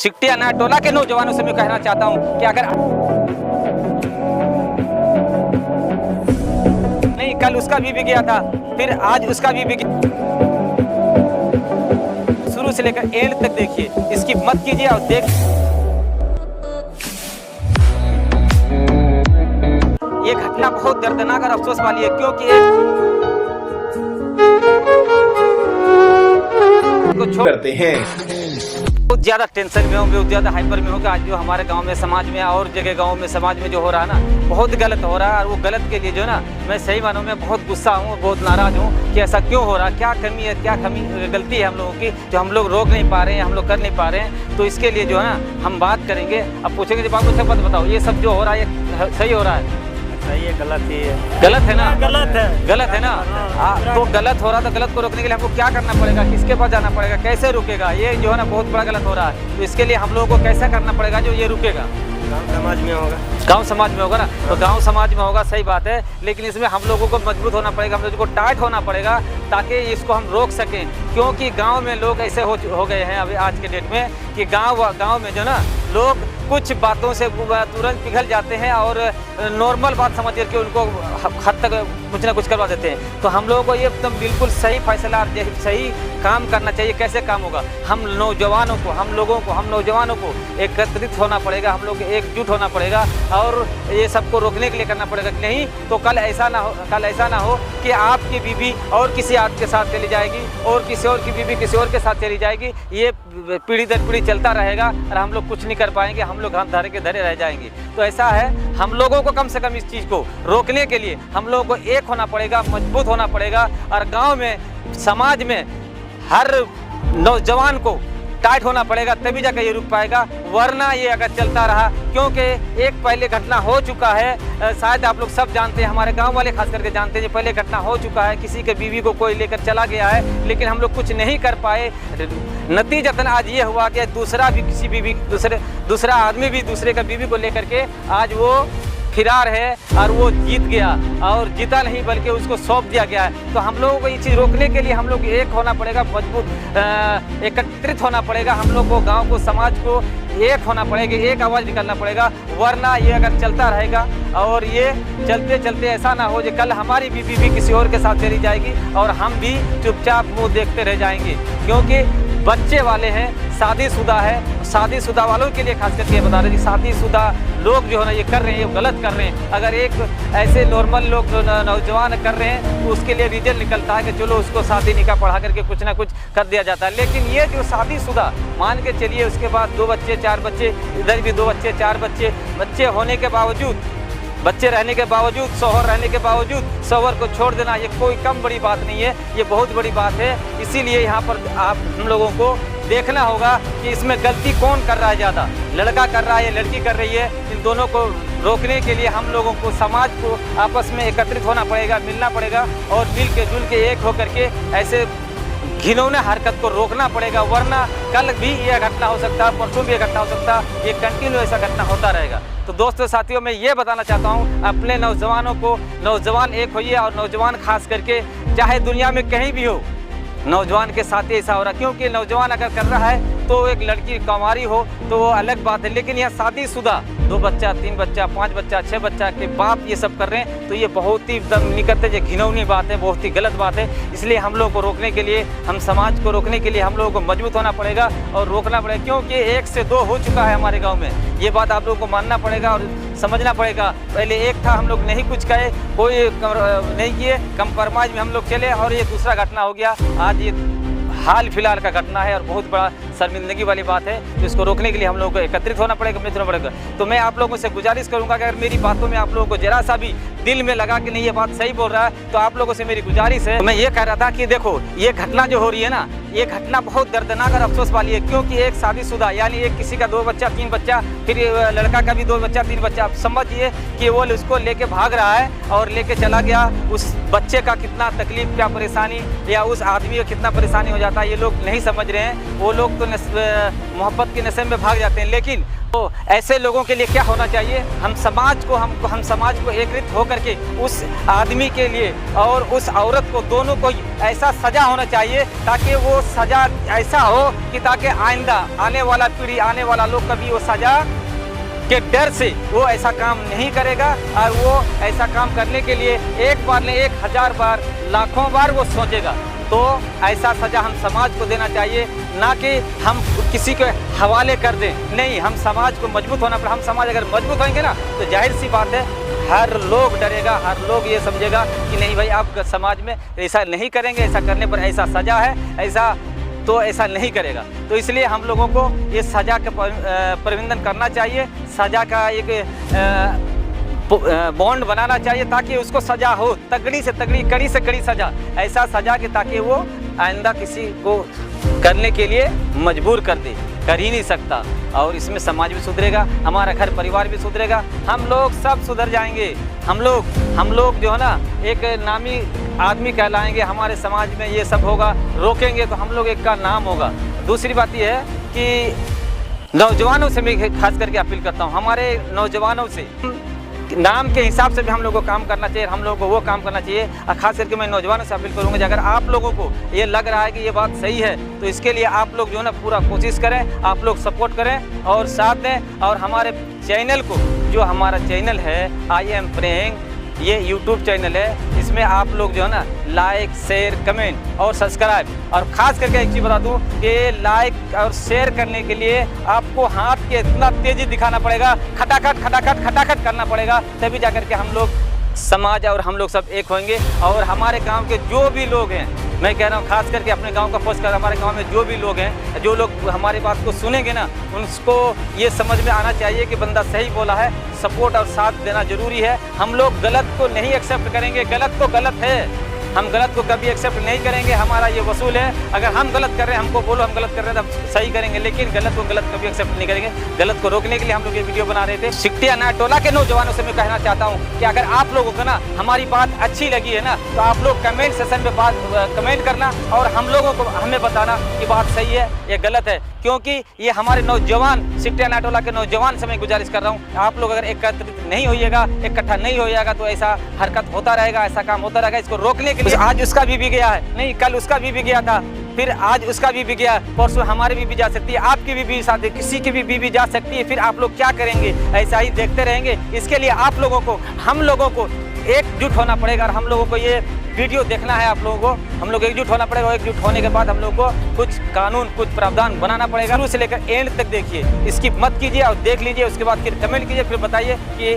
सिकटिया ना टोला के नौजवानों से मैं कहना चाहता हूँ कि अगर नहीं, कल उसका भी गया था, फिर आज उसका भी शुरू से लेकर एंड तक देखिए, इसकी मत कीजिए और देख। ये घटना बहुत दर्दनाक और अफसोस वाली है, क्योंकि करते हैं बहुत ज़्यादा टेंशन में हो, बहुत ज़्यादा हाइपर में हो कि आज जो हमारे गांव में, समाज में और जगह गांव में, समाज में जो हो रहा है ना, बहुत गलत हो रहा है। और वो गलत के लिए जो ना, मैं सही मानूं मैं बहुत गुस्सा हूँ, बहुत नाराज़ हूँ कि ऐसा क्यों हो रहा है, क्या कमी है, क्या गलती है हम लोगों की जो हम लोग रोक नहीं पा रहे हैं, हम लोग कर नहीं पा रहे हैं। तो इसके लिए जो है ना हम बात करेंगे। अब पूछेंगे जब आपको सब बात बताओ, ये सब जो हो रहा है ये सही हो रहा है? सही है, गलत ही है। गलत है ना? गलत है ना? तो गलत हो रहा है, तो गलत को रोकने के लिए हमको क्या करना पड़ेगा, किसके पास जाना पड़ेगा, कैसे रुकेगा? ये जो है ना बहुत बड़ा गलत हो रहा है। तो इसके लिए हम लोगों को कैसा करना पड़ेगा जो ये रुकेगा? गांव समाज में होगा। गांव समाज में होगा ना, तो गांव समाज में होगा, सही बात है। लेकिन इसमें हम लोगों को मजबूत होना पड़ेगा, हम लोगों को टाइट होना पड़ेगा ताकि इसको हम रोक सकें। क्योंकि गांव में लोग ऐसे हो गए हैं अभी आज के डेट में कि गांव में जो ना लोग कुछ बातों से तुरंत पिघल जाते हैं और नॉर्मल बात समझ करके उनको हद तक कुछ ना कुछ करवा देते हैं। तो हम लोगों को ये एकदम बिल्कुल सही फैसला, सही काम करना चाहिए। कैसे काम होगा? हम नौजवानों को एकत्रित होना पड़ेगा, हम लोग एकजुट होना पड़ेगा और ये सबको रोकने के लिए करना पड़ेगा। नहीं तो कल ऐसा ना हो कि आपकी बीवी और किसी आदमी के साथ चली जाएगी और किसी और की बीवी किसी और के साथ चली जाएगी। ये पीढ़ी दर पीढ़ी चलता रहेगा और हम लोग कुछ नहीं कर पाएंगे, हम लोग हम धरे के धरे रह जाएंगे। तो ऐसा है, हम लोगों को कम से कम इस चीज़ को रोकने के लिए हम लोगों को एक होना पड़ेगा, मजबूत होना पड़ेगा। और गांव में, समाज में हर नौजवान को टाइट होना पड़ेगा, तभी जाकर ये रुक पाएगा। वरना ये अगर चलता रहा, क्योंकि एक पहले घटना हो चुका है, शायद आप लोग सब जानते हैं, हमारे गांव वाले खास करके जानते हैं, पहले घटना हो चुका है, किसी के बीवी को कोई लेकर चला गया है, लेकिन हम लोग कुछ नहीं कर पाए। नतीजतन आज ये हुआ कि दूसरा आदमी भी दूसरे का बीवी को लेकर के आज वो फिरार है और वो जीत गया, और जीता नहीं बल्कि उसको सौंप दिया गया है। तो हम लोगों को ये चीज़ रोकने के लिए हम लोग एक होना पड़ेगा, मजबूत एकत्रित होना पड़ेगा। हम लोग को, गांव को, समाज को एक होना पड़ेगा, एक आवाज़ निकालना पड़ेगा। वरना ये अगर चलता रहेगा और ये चलते चलते ऐसा ना हो कि कल हमारी बीवी भी किसी और के साथ चली जाएगी और हम भी चुपचाप मुँह देखते रह जाएंगे। क्योंकि बच्चे वाले हैं, शादीशुदा है, शादीशुदा वालों के लिए खास करके बता रहे हैं, शादीशुदा लोग जो है ना ये कर रहे हैं, ये गलत कर रहे हैं। अगर एक ऐसे नॉर्मल लोग नौजवान कर रहे हैं तो उसके लिए रीजन निकलता है कि चलो उसको शादी निकाह पढ़ा करके कुछ ना कुछ कर दिया जाता है। लेकिन ये जो शादीशुदा, मान के चलिए उसके बाद 2 बच्चे 4 बच्चे, इधर भी 2 बच्चे 4 बच्चे होने के बावजूद, बच्चे रहने के बावजूद, शौहर रहने के बावजूद शौहर को छोड़ देना, ये कोई कम बड़ी बात नहीं है, ये बहुत बड़ी बात है। इसीलिए यहाँ पर हम लोगों को देखना होगा कि इसमें गलती कौन कर रहा है ज़्यादा, लड़का कर रहा है या लड़की कर रही है। इन दोनों को रोकने के लिए हम लोगों को, समाज को आपस में एकत्रित होना पड़ेगा, मिलना पड़ेगा और मिल के जुल के एक होकर के ऐसे घिनौने हरकत को रोकना पड़ेगा। वरना कल भी यह घटना हो सकता है, परसों भी यह घटना हो सकता है, ये कंटिन्यू ऐसा घटना होता रहेगा। तो दोस्तों, साथियों, मैं ये बताना चाहता हूँ अपने नौजवानों को, नौजवान एक होइए। और नौजवान खास करके चाहे दुनिया में कहीं भी हो, नौजवान के साथ ही ऐसा हो रहा है। क्योंकि नौजवान अगर कर रहा है तो एक लड़की कंवारी हो तो वो अलग बात है, लेकिन यह शादीशुदा 2 बच्चा 3 बच्चा 5 बच्चा 6 बच्चा के बाप ये सब कर रहे हैं, तो ये बहुत ही एकदम निकट है, घिनौनी बात है, बहुत ही गलत बात है। इसलिए हम लोग को रोकने के लिए, हम समाज को रोकने के लिए हम लोगों को मजबूत होना पड़ेगा और रोकना पड़ेगा। क्योंकि 1 से 2 हो चुका है हमारे गाँव में, ये बात आप लोगों को मानना पड़ेगा और समझना पड़ेगा। पहले एक था, हम लोग नहीं कुछ कहे, कोई नहीं किए, कंप्रोमाइज में हम लोग चले और ये दूसरा घटना हो गया। आज ये हाल फिलहाल का घटना है और बहुत बड़ा शर्मिंदगी वाली बात है। तो इसको रोकने के लिए हम लोगों को एकत्रित होना पड़ेगा, मिलित होना पड़ेगा। तो मैं आप लोगों से गुजारिश करूंगा कि अगर मेरी बातों में आप लोगों को जरा सा भी दिल में लगा कि नहीं ये बात सही बोल रहा है, तो आप लोगों से मेरी गुजारिश है। तो मैं ये कह रहा था कि देखो, ये घटना जो हो रही है ना, ये घटना बहुत दर्दनाक और अफसोस वाली है। क्योंकि एक शादीशुदा, यानी एक किसी का 2 बच्चा 3 बच्चा, फिर लड़का का भी 2 बच्चा 3 बच्चा, आप समझिए कि वो उसको लेके भाग रहा है और लेके चला गया। उस बच्चे का कितना तकलीफ, क्या परेशानी, या उस आदमी को कितना परेशानी हो जाता है, ये लोग नहीं समझ रहे हैं। वो लोग तो मोहब्बत के नशे में भाग जाते हैं, लेकिन तो ऐसे लोगों के लिए क्या होना चाहिए, हम समाज को एकत्रित होकर के उस आदमी के लिए और उस औरत को, दोनों को ऐसा सजा होना चाहिए ताकि वो सजा ऐसा हो कि ताकि आइंदा आने वाला पीढ़ी, आने वाला लोग कभी वो सजा के डर से वो ऐसा काम नहीं करेगा। और वो ऐसा काम करने के लिए एक बार नहीं 1000 बार, लाखों बार वो सोचेगा। तो ऐसा सज़ा हम समाज को देना चाहिए, ना कि हम किसी के हवाले कर दें। नहीं, हम समाज को मजबूत होना पड़े। हम समाज अगर मजबूत होंगे ना तो जाहिर सी बात है हर लोग डरेगा, हर लोग ये समझेगा कि नहीं भाई आप समाज में ऐसा नहीं करेंगे, ऐसा करने पर ऐसा सज़ा है, ऐसा नहीं करेगा। तो इसलिए हम लोगों को ये सज़ा का प्रबंधन करना चाहिए, सज़ा का एक बॉन्ड बनाना चाहिए ताकि उसको सज़ा हो, तगड़ी से तगड़ी, कड़ी से कड़ी सज़ा, ऐसा सज़ा कि ताकि वो आइंदा किसी को करने के लिए मजबूर कर दे, कर ही नहीं सकता। और इसमें समाज भी सुधरेगा, हमारा घर परिवार भी सुधरेगा, हम लोग सब सुधर जाएंगे। हम लोग जो है ना एक नामी आदमी कहलाएंगे, हमारे समाज में ये सब होगा, रोकेंगे तो हम लोग एक का नाम होगा। दूसरी बात यह है कि नौजवानों से मैं खास करके अपील करता हूँ, हमारे नौजवानों से नाम के हिसाब से भी हम लोगों को काम करना चाहिए, हम लोगों को वो काम करना चाहिए। और ख़ास करके मैं नौजवानों से अपील करूँगा, अगर आप लोगों को ये लग रहा है कि ये बात सही है तो इसके लिए आप लोग जो है ना पूरा कोशिश करें, आप लोग सपोर्ट करें और साथ दें। और हमारे चैनल को, जो हमारा चैनल है आई एम प्रेइंग, ये यूट्यूब चैनल है, इसमें आप लोग जो है ना लाइक, शेयर, कमेंट और सब्सक्राइब। और ख़ास करके एक चीज़ बता दूं कि लाइक और शेयर करने के लिए आपको हाथ के इतना तेज़ी दिखाना पड़ेगा, खटाखट खटाखट खटाखट करना पड़ेगा, तभी जा कर के हम लोग समाज और हम लोग सब एक होंगे। और हमारे गांव के जो भी लोग हैं, मैं कह रहा हूँ खास करके अपने गांव का फोकस कर, हमारे गांव में जो भी लोग हैं, जो लोग हमारी बात को सुनेंगे ना, उनको ये समझ में आना चाहिए कि बंदा सही बोला है। सपोर्ट और साथ देना जरूरी है। हम लोग गलत को नहीं एक्सेप्ट करेंगे, गलत तो गलत है, हम गलत को कभी एक्सेप्ट नहीं करेंगे, हमारा ये वसूल है। अगर हम गलत कर रहे हैं, हमको बोलो हम गलत कर रहे हैं, तो सही करेंगे, लेकिन गलत को गलत कभी एक्सेप्ट नहीं करेंगे। गलत को रोकने के लिए हम लोग ये वीडियो बना रहे थे। सिकटिया नाटोला के नौजवानों से मैं कहना चाहता हूँ कि अगर आप लोगों को ना हमारी बात अच्छी लगी है ना, तो आप लोग कमेंट सेशन में कमेंट करना और हम लोगों को हमें बताना कि बात सही है या गलत है। क्योंकि ये हमारे नौजवान, सिकटिया नाटोला के नौजवान से मैं गुजारिश कर रहा हूँ, आप लोग अगर एकत्रित नहीं होइएगा, इकट्ठा नहीं होइएगा तो ऐसा हरकत होता रहेगा, ऐसा काम होता रहेगा। इसको रोकने के लिए आज उसका भी गया है, नहीं कल उसका भी गया था, फिर आज उसका भी गया, परसों हमारी भी जा सकती है, आपकी भी साथ किसी की भी जा सकती है। फिर आप लोग क्या करेंगे? ऐसा ही देखते रहेंगे। इसके लिए आप लोगों को, हम लोगों को एकजुट होना पड़ेगा और हम लोगों को ये वीडियो देखना है। आप लोगों को हम लोग एकजुट होना पड़ेगा। एकजुट होने के बाद हम लोग को कुछ कानून, कुछ प्रावधान बनाना पड़ेगा। शुरू से लेकर एंड तक देखिए, इसकी मत कीजिए और देख लीजिए, उसके बाद फिर कमेंट कीजिए, फिर बताइए कि